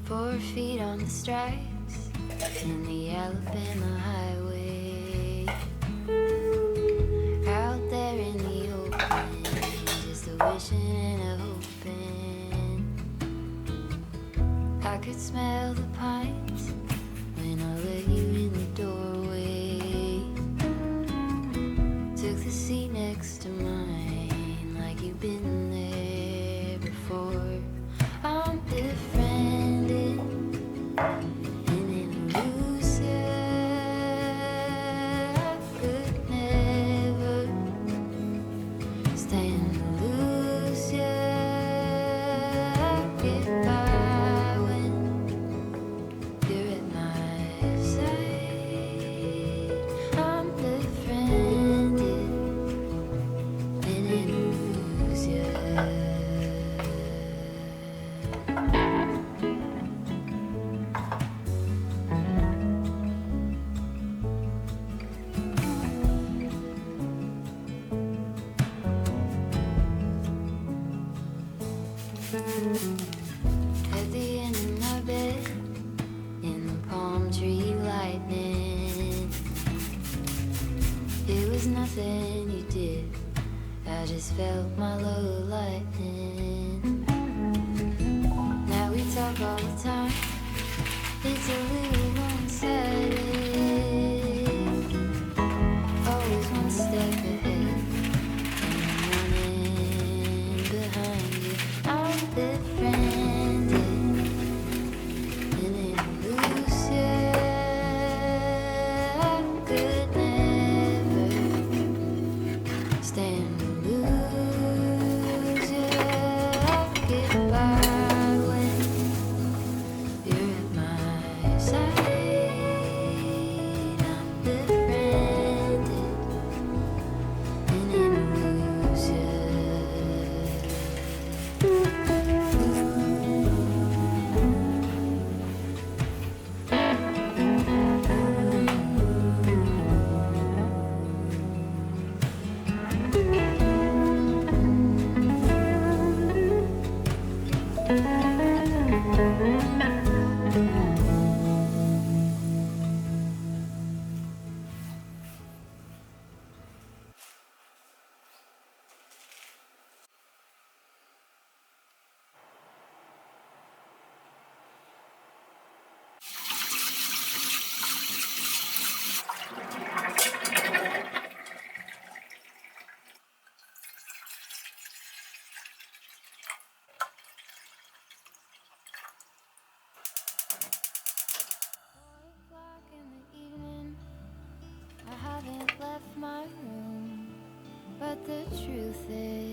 4 feet on the stripes in the Alabama highway. Out there in the open, just a wishing and a hoping. I could smell the pines when I let you in the doorway. Took the seat next to mine like you've been there before. I'm befriended in an illusion. I could never stand to lose you. I get by when you're at my side. I'm befriended in an illusion. At the end of my bed, in the palm tree lightning, it was nothing you did, I just felt my low lightning. Now we talk all the time, it's a little one-sided, always one step ahead, and I'm running behind you. I'm befriended in an illusion. I could never stand to lose you. I get by when you're at my side. I'm befriended in an illusion. In the evening, I haven't left my room, but the truth is